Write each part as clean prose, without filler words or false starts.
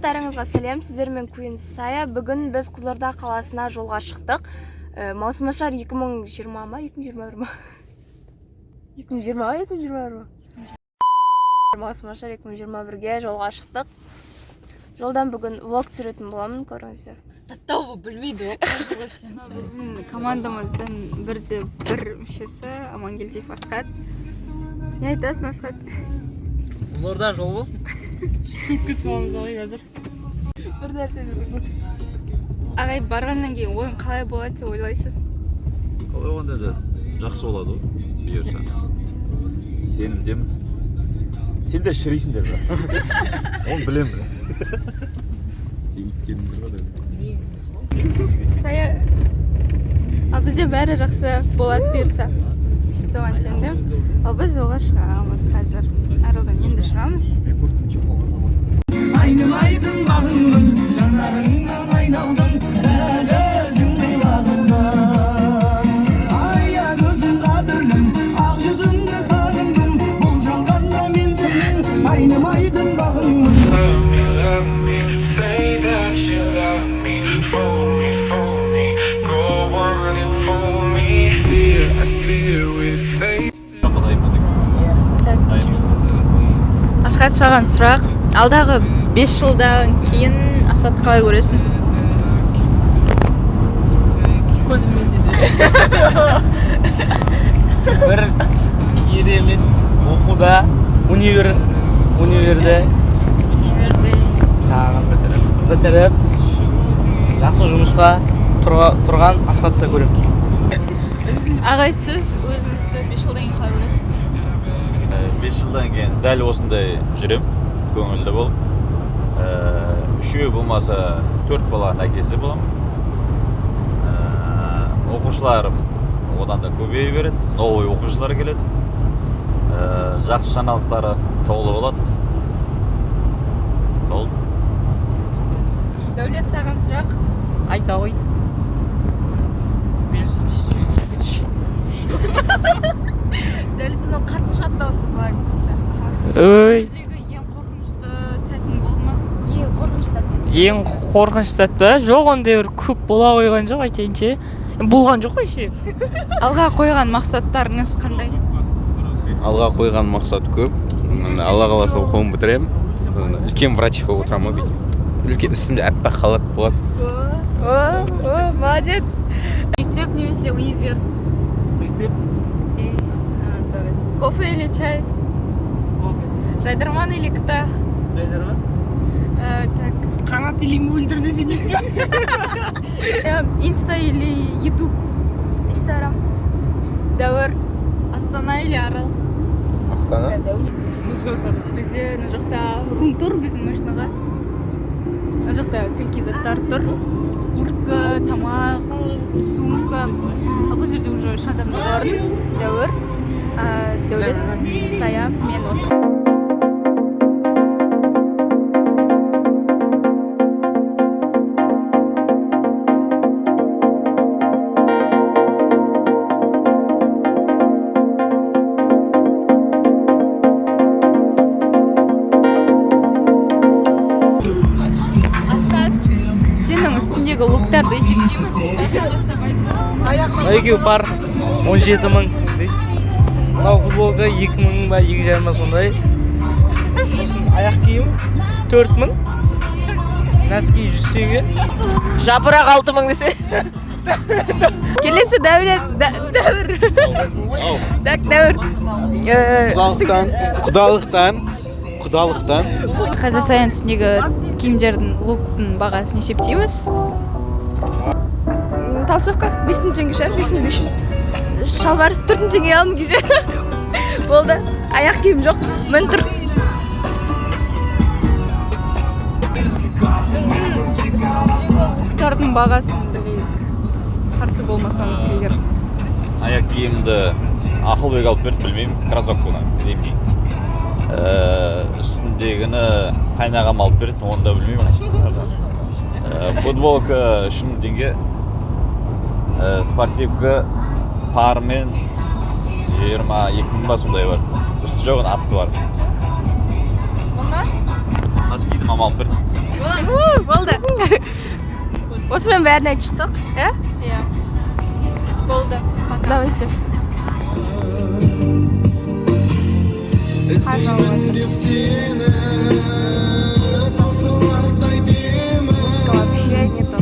Барлықтарыңызға сәлем, сіздермен Queen Saya. Бүгін біз Қызылорда қаласына жолға шықтық. Маусымашар 2020 ма? 2021 ма? 2020 ма? 2021 ма? Маусымашар 2021-ге жолға шықтық. Жолдан бүгін влог түсіретін боламын, көріңіздер. Таттауы білмейді ғой. Біздің командамыздың бір мүшесі Амангелдиев Асхат. Не айтасың, Асхат? Қызылорда жол болсын. Сүртке тұрамыз ағай қазір. Бір нәрсе дедік. Ағай барғаннан кейін ойын қалай болады деп ойлайсыз? Қалай болғанда да жақсы болады ғой, бұйырса. Сенімдемін. Сендер шірейсіңдер бе? Оны білемін. Сен жүр ғой. Сая, бізде бәрі жақсы болады бұйырса. Соған сенеміз. Ал біз жолға шығамыз қазір. Аралдан енді шығамыз. Айным айдың бағыңмын, жанарыңнан айналдым, дәл өзіңдей бағымдым. Ая көзің қадірлім, ақ жүзіңді сағындым, бұл жалғанда мен сенің айным айдың бағыңмын. Love me, say that you love me, fool me, go on and fool me. Dear, I feel with faith. Асхат, саған сұрақ. Алдағы 5 жылдан кейін Асхатты қалай көресің? Көзіммен десе. Бір керемет оқуда, универде бітіріп, жақсы жұмысқа тұрған Асхатты көремін. Ағай, сіз өзіңізді 5 жылдан кейін қалай көресіз? 5 жылдан кейін дәл осындай жүрем, көңілді болып. Үшеу болмаса 4 баланың әкесі болам. Оқушыларым одан да көбейе береді, новый оқушылар келеді. Жақсы жаңалықтары толы болады. Болды. Дәулет, саған сұрақ. Айта ғой. Дәулет, мынау қатты шаттаусың ғой бізде. Ой. Біздегі ең қорқынышты сәтің болды ма? Ең қорқынышты сәт. Ең қорқынышты сәт па? Жоқ, ондай бір көп бола қойған жоқ, айтайыншы. Болған жоқ қой ше. Алға қойған мақсаттарыңыз қандай? Алға қойған мақсат көп. Алла қаласа оқуын бітіремін. Үлкен врач болып отырамын ғой. Үлкен үстімде аппақ халат болады. Молодец. Мектеп немесе универ? Мектеп. Кофе или чай? Кофе. Жайдарман или кта? Жайдарман. Так. Қанат илimi өлтір десең не? Инста или ютуб? Инстаграм. Дәуір. Астана или Арал? Астана. Музыка сады. Бізде мына жақта рум тұр біздің машинаға. Мына жақта түлкі заттар тұр. Куртка, тамақ, сумка. Бұл жерде уже үш адамдар бар. Дәуір, Дәулет, Сая, мен отыр. Сенің үстіндегі луктарды есептейміз. Екеу пар 17 мың дейді. Мынау футболка 2 мың ба, 2,5 мың сондай. Сосын аяқ киім 4 мың. Нәски 100 теңге. Жапырақ 6 мың десе. Келесі Дәулет, Дәуір. Дәуір. Құдалықтан. Қазір Саяның үстіндегі киімдердің луктың бағасын есептейміз. Толстовка 5 теңге шығар, 5500. Шалбар 4 теңге алдым кеше. Болды. Аяқ киім жоқ. Мін тұр. Луктардың бағасын білейік. Қарсы болмасаңыз егер. Аяқ киімді Ақылбек алып берді, білмеймін, кроссовканы зимний. Үстіндегіні қайнағам алып берді, оны да білмеймін. Футболка 3 мың теңге. Спортивка пармен 22 мың ба сондай бар. Үсті жоғын асты бар. Оны? Носкиді мама алып берді. Болды. Осымен бәрін айтып шықтық, иә? Иә. Болды. Пока. Давайте. Вообще не то.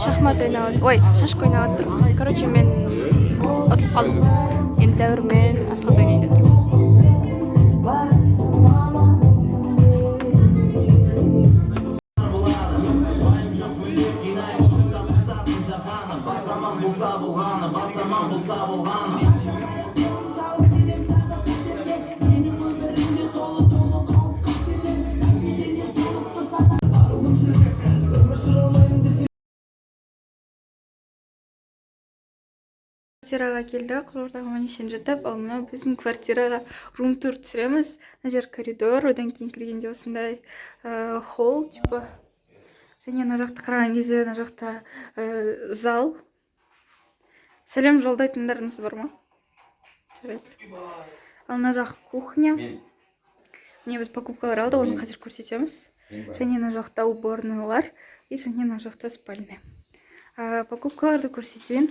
Шахмат ойнап, ой, шашка ойнап отырмық. Короче, мен ұтылып қалдым. Енді дәуірмен асхат ойнайды екен. Квартираға келдік, қызылордаға манесен жатып, ал мына біздің квартираға рум-тур түсіреміз. Мына жер коридор, одан кейін кіргенде осындай холл, типа. Және мына жақты қараған кезде мына жақта зал. Сәлем жолдайтындарыңыз бар ма? Жарайды. Ал мына жақ кухня. Міне біз покупкалар алдық, оны қазір көрсетеміз. Және мына жақта уборныйлар, и және мына жақта спальня. Покупкаларды көрсетейін.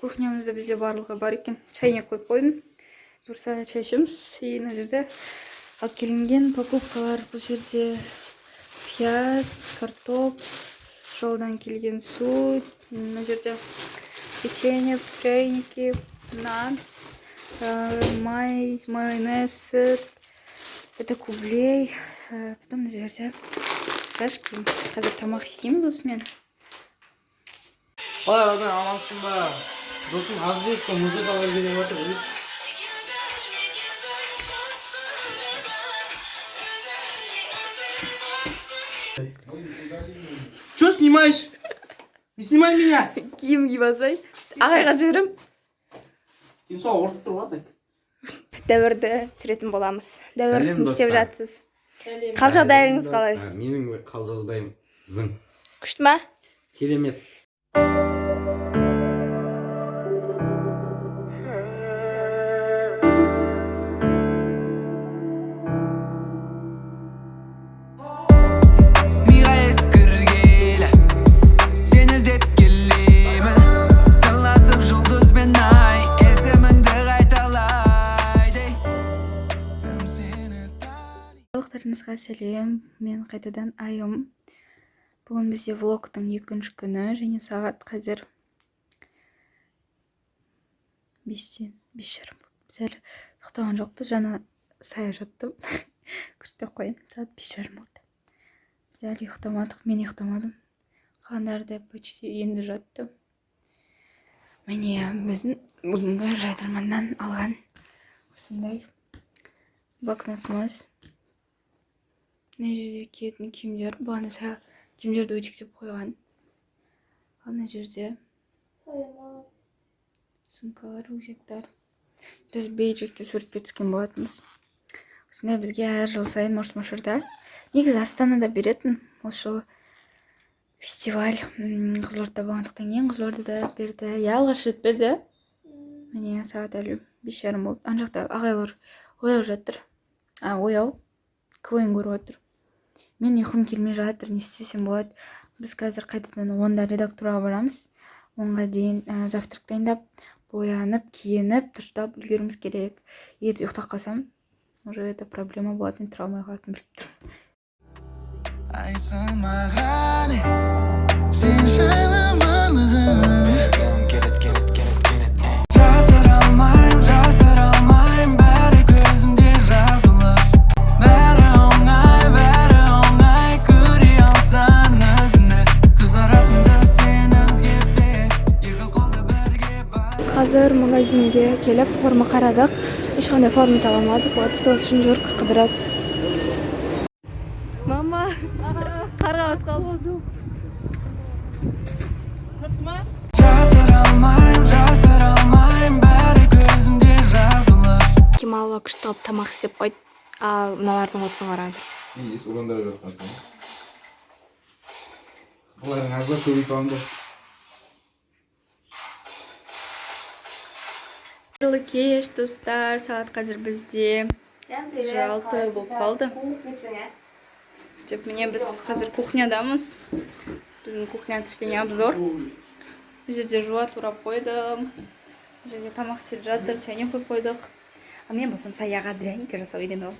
Кухнямызда бізде барлығы бар екен. Чайник қойып қойдым. Бұйырса чай ішеміз. И мына жерде алып келінген покупкалар. Бұл жерде пияз, картоп, жолдан келген су. Мына жерде печенье, чайники, нан, майонез, сүт. Это кублей. Потом мына жерде шашки. Қазір тамақ істейміз осымен. Қалай одан амансың ба? Досым Авдеевка музыкалар келіп жатыр. Чё снимаешь? Не снимай меня! Киім киіп алсай. Ағайға жіберем. Сен соға ұртып тұрып атайық. Дәуірді түсіретін боламыз. Дәуір, Сәлем, не істеп достар. жатсыз? Қал жағдайыңыз қалай? Менің қал жағдайым зың. Күшті ма? Керемет. Миға ескіргелі сен іздеп келемін сырласып жұлдызбен ай есіміңді қайталайды Барлықтарыңызға сәлем, мен қайтадан айым. Бүгін бізде влогтың екінші күні және сағат қазір 5-тен 5:30. Біз әлі ұйықтаған жоқпыз, жаңа сая жаттым. Көрсетіп қояйын, сағат 5:30 болды. Біз әлі ұйықтамадық, мен ұйықтамадым. Қалғандары да почти енді жатты. Міне біздің бүгінгі жайдарманнан алған осындай блокнотымыз. Мына жерде киетін киімдер, бұған да киімдерді өтектеп қойған. Ал мына жерде сумкалар, рюкзактар. Біз бейджикке суретке түскен болатынбыз. Осындай бізге әр жыл сайын Мошмашарда. Негізі Астанада беретін. Осы жолы фестиваль Қызылорда болғандықтан кейін Қызылордада берді. Я алғаш рет берді. Міне сағат әлі 5:30 болды. Ана жақта ағайлар ояу жатыр. Ояу. КВН көріп отыр. Мен ұйқым келмей жатыр, не істесем болады. Біз қазір қайтадан 10-да редактураға барамыз. 10-ға дейін завтрак дайындап, боянып, киініп, дұрыстап үлгеруіміз керек. Егер ұйықтап қалсам, уже это проблема болады, мен тұра алмай қалатынын біліп тұрмын. Айсың маған сен жайлы маңлығын жасыра алмайым бәрі көзімде жазылып бәрі оңай көре алсаң өзіңді күз арасында сен өзгерте екі қолды бірге бас Қазір магазинге келіп форма қарадық. Ешқандай форма таба алмадық. Вот сол үшін жүріп қыдырып. Мама, қарап қалдым. жасыра алмаймын бәрі көзімде жазылып. Кемалова күшті қылып тамақ істеп қойды. Ал мыналардың отсын қарады. Оғандары жатқан соң. Олардың азға көбейіп алынды. Кеш достар, сағат қазір бізде 6 болып қалды. Деп міне біз қазір кухнядамыз. Біздің кухня кішкене обзор. Бұл жерде жуа турап қойдым. Бұл жерде тамақ істеп жатыр, чайник қойып қойдық. А мен болсам саяға дряника жасап үйреніп алып.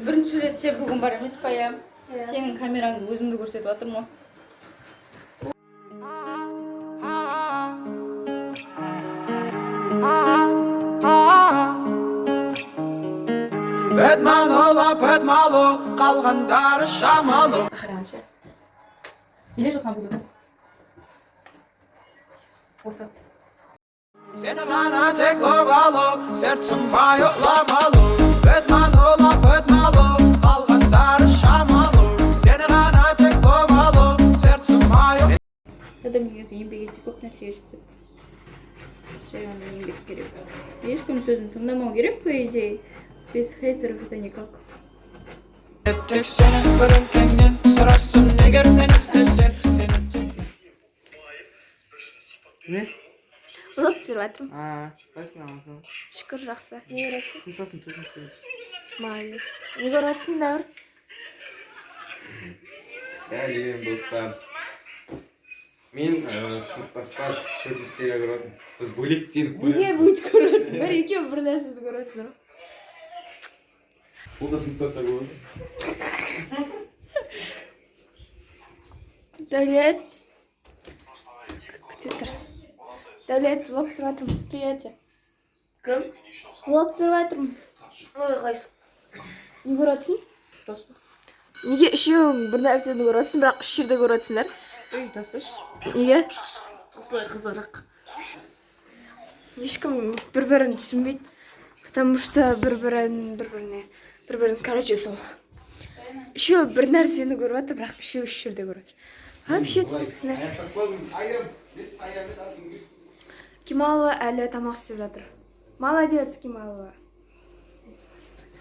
Бірінші ретте бүгін бар емес па я? Сенің камераңды өзімді көрсетіп жатырмын ғой. Бетман олап бетмалу, қалғандары шамалу. Биле жасқан бүгін. Осы. Сені ғана тек ловалу, сердцімбай ұламалу. Бетман олап бетмалу, қалғандары шамалу. Сені ғана тек ловалу, сердцімбай ұламалу. Адам негізі еңбек етсе көп нәрсеге жетеді. Жайғанда еңбек керек. Ешкім сөзін тыңдамау керек, по идее. Без хейтеров это никак. Тек сені бірінкеннен сұрасым, негер мен іздесем сені. Не? Влог түсіріп жатырмын. Қайсың амансың? Шүкір жақсы. Не көресің? Сыныптасың, төртінші сынып. Молодец. Не көресіңдер? Сәлем достар. Мен сыныптастар төртінші серия көретім. Біз бөлектеніп Неге бүйтіп көресіңдер? Екеуі бір нәрсені көресіңдер. Бұл да сыныптастар көреді. Дәулет. Күте тұр. Дәулет, влог түсіріп жатырмын. Приятель. Кім? Влог түсіріп жатырмын. Ой, қайсың. Не көресің? Доспын. Неге үшеуің бір нәрсені көресің, бірақ үш жерде көресіңдер? Ой, досыш. Неге? Осылай қызығырақ. Ешкім бір-бірін түсінбейді. Потому что бір-бірін, короче, сол. Үшеуі бір нәрсені көріп жатыр, бірақ үшеуі үш жерде көріп жатыр. Вообще түсініксіз нәрсе. Кемалова әлі тамақ істеп жатыр. Молодец, Кемалова.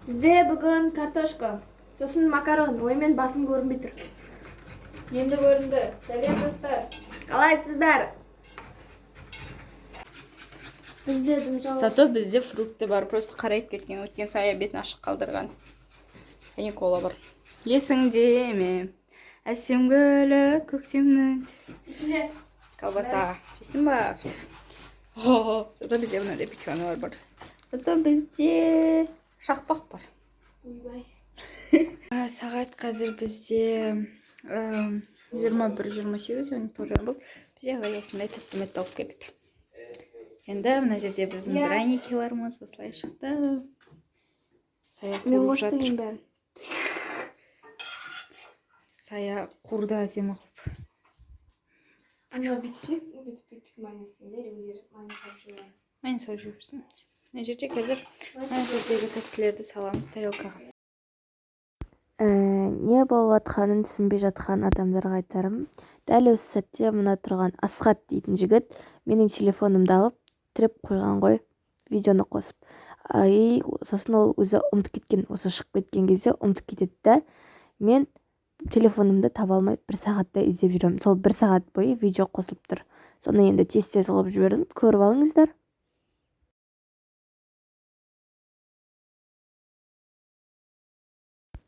Бізде бүгін картошка, сосын макарон. Оймен басым көрінбей тұр. Енді көрінді. Сәлем достар. Қалайсыздар? Бізде дымжау. Зато бізде фрукты бар, просто қарайып кеткен. Өткен сая бетін ашық қалдырған. Және кола бар. Есіңде ме? Әсем гүлі көктемнің. Колбаса. Жесің ба? Зато бізде мынандай печеналар бар. Зато бізде шақпақ бар. Ойбай. Сағат қазір бізде 21-28 және тоже болды. Бізде осындай тәттімет тауып келді. Енді мына жерде біздің драникиларымыз осылай шықты. Сая Мен қуырып жатыр. қоштайын бәрін. Сая қуырды әдемі қылып. Ана бүйтіп майонезінде өздері майонез салып жібереді. Майонез салып жіберсін. Мына жерде қазір мына жердегі тәттілерді саламыз тарелкаға. Не болып жатқанын түсінбей жатқан адамдарға айтарым. Дәл осы сәтте мына тұрған Асхат дейтін жігіт менің телефонымды алып тіреп қойған ғой, видеоны қосып. Сосын ол өзі ұмытып кеткен, осы шығып кеткен кезде ұмытып кетеді да, мен телефонымды таба алмай бір сағатта іздеп жүремін. Сол бір сағат бойы видео қосылып тұр. Соны енді тез салып жібердім. Көріп алыңыздар.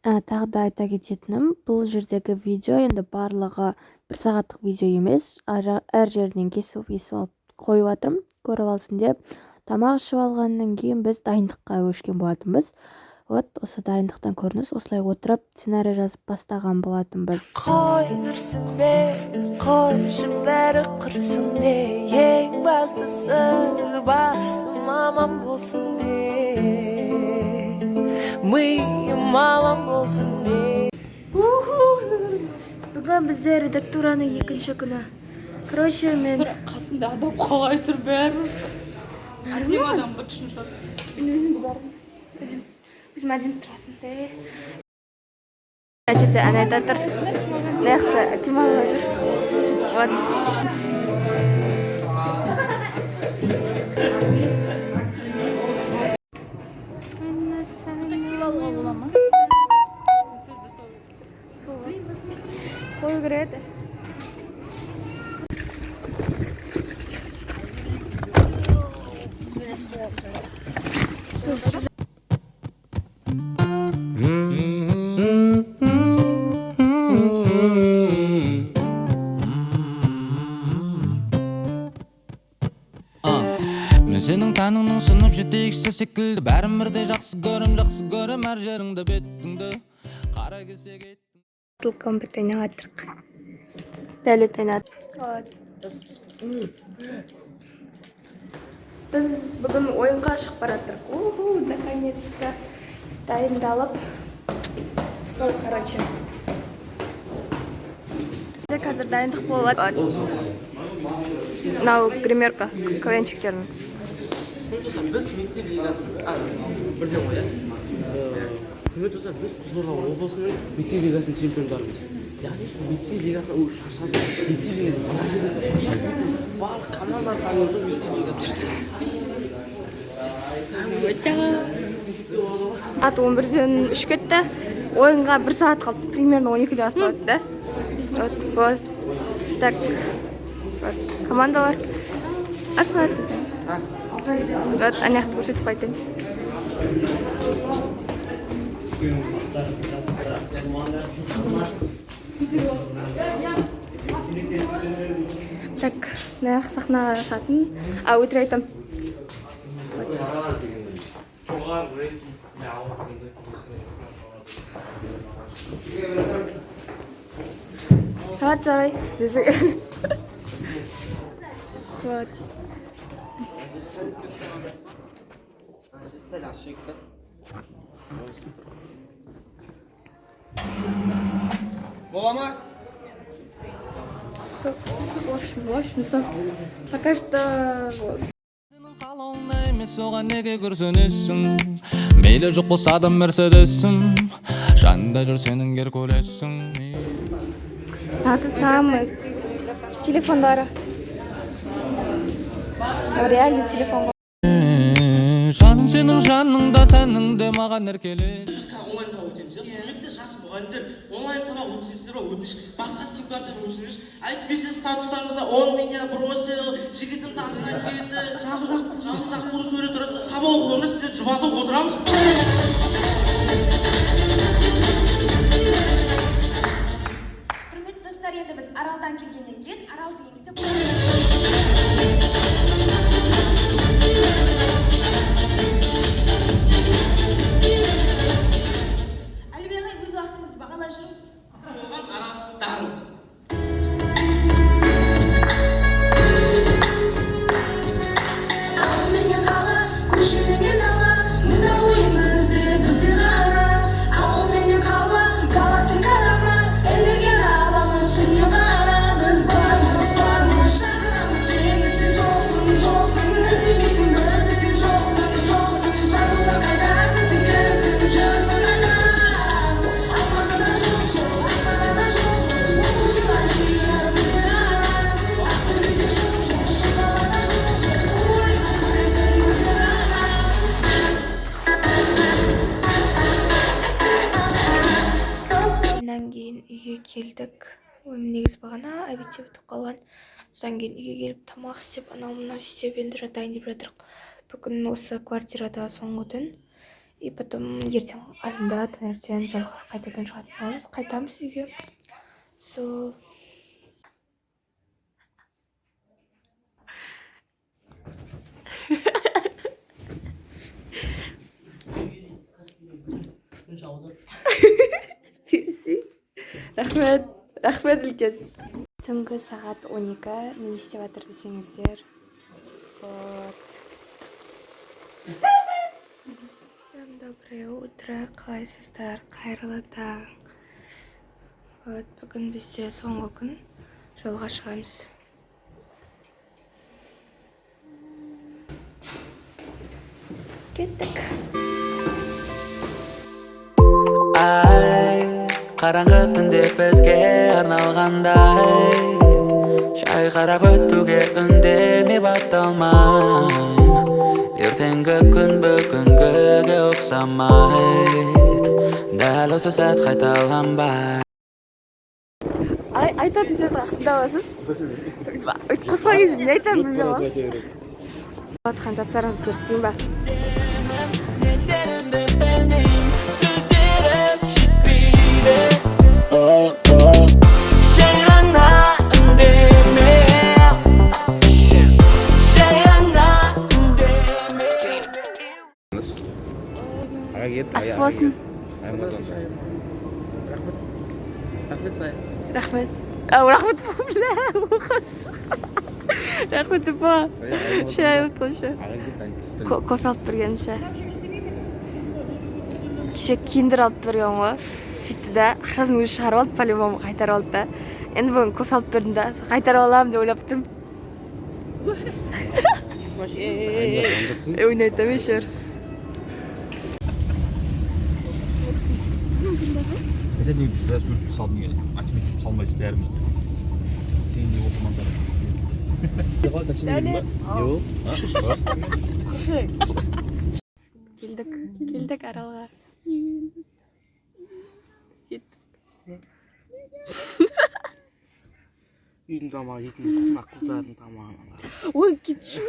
Тағы да айта кететінім, бұл жердегі видео енді барлығы бір сағаттық видео емес, әр жерінен кесіп алып қойып жатырмын, көріп алсын деп. Тамақ ішіп алғаннан кейін біз дайындыққа көшкен болатынбыз. Осы дайындықтан көрініс, осылай отырып сценарий жазып бастаған болатынбыз. Қой үрсін бе, қойшы бәрі құрсын де, ең бастысы басым аман болсын де, миым аман болсын де. Бүгін бізде редактураның екінші күні. Короче, мен... Қасында адам қалай тұр бәрі. Әдем адам бұтшын шар. Мен өзімді бардым. Өзім әдем тұрасың. жерде ән айтып жатыр. Мына жақта Кемал жүр. Вот. Қою кіреді. Мен сенің тәніңнің сынып жетекшісі секілді бәрін бірдей жақсы көрем әр жеріңді бетіңді қара кесек еттің. Компьютер ойнап жатырық. Дәулет ойнады. Біз бүгін ойынға шығып бара жатырық. Уху, наконец-то дайындалып. Сол, короче. Қазір дайындық болады. Мынау гримерка КВН-шіктердің. Біз мектеп лигасын бірден қояды. Құрметті достар, біз Қызылорда облысының мектеп лигасының чемпиондарымыз. Яғни мектеп лигасы шашады. Мектеп лигасы шашады. Барлық командалар қайырды мектеп лигасы. Сағат 11-ден 3 кетті. Ойынға 1 сағат қалды. Примерно 12-де басталады да. Вот. Так. Командалар. Асылады біздің. Вот, аяқты көрсетіп қайтайын. Так, наяқ сахнаға шығатын. Өтірік айтам. Сағат. Вот. Бола ма? Все, в общем, все. Пока что... Сенің қалауыңда емес оған неге күрсінесің мейлі жоқ болса да мерседесің жанында жүр сенің геркулессің Наши самые телефондары. Реально телефон. жаным сенің жаныңда тәніңде маған еркелес Онлайн сабақ өтеміз. Құрметті жас мұғалімдер, онлайн сабақ өтсеңіздер ба өтініш, басқа сипаттан өтсеңіз, әйтпесе статустарыңызда он меня бросил, жігітім тастан кетті, жалғыз ақ құры сөйлеп тұрады, сабақ оқылымыз сіздер жұбатып отырамыз. Құрметті достар, енді біз Аралдан келгеннен кейін, Арал деген кезде Әлібек ағай, өз уақытыңызды бағалап жүрміз. Оған аралықтарым. Менен қала, көшеменен ала, мұнда ойымыз бізді ғана. Менен қала, галактик арама, энерген аламыз, күнне қара. Біз бармыз, шақырамыз сені, сен жоқсың, іздемейсің бізді, сен жоқсың, жалғызсың қайдасың, сен кімсің, жүрсің қайда. Алматыда жоқ, Астанада жоқ, оқушылар келді бізді ғана. Ақтөбеде жоқ, Шымалада жоқ, ойға көресің бізді ғана. Одан кейін үйге келдік. Ойым негізі бағана обедте өтіп қалған. Содан кейін үйге келіп тамақ істеп, анау мынау істеп енді жатайын деп жатырық. Бүгін осы квартирада соңғы түн. И потом ертең алдында таңертең жолға қайтадан шығатын боламыз. Қайтамыз үйге. Сол. Перси. Рахмет үлкен. Түнгі сағат 12. Не істеп жатыр десеңіздер. Вот. Всем доброе утро. Қалайсыздар? Қайырлы таң. Вот, бүгін бізде соңғы күн. Жолға шығамыз. Кеттік. қараңғы түнде бізге арналғандай шай қарап өтуге үндемей бата алмайм ертеңгі күн бүгінгіге ұқсамайды дәл осы сәт қайталанбай айтатын сөзді тыңдап қосқаңыз не айтамын білмеймін жатқан жаттарыңызды көрсетейін ба ас болсын рахмет рахмет рахмет апа шай өтті кофе алып берген ше кеше киндер алып берген ғой сөйтті да ақшасын өзі шығарып алды по-любому қайтарып алды да енді бүгін кофе алып бердім да қайтарып аламын деп ойлап тұрмын ойнайтамын еще раз Мен біраз өліп салдым егер атымен қалмайсыз бәріміз сен не оқырмандар келдік аралға үйдің тамағы жейтін мына қыздардың тамағын ой кетші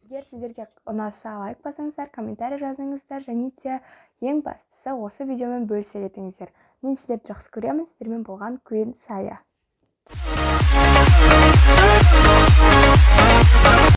егер сіздерге ұнаса лайк басыңыздар комментарий жазыңыздар және де ең бастысы осы видеомен бөлісе кетіңіздер мен сіздерді жақсы көремін сіздермен болған Queen Saya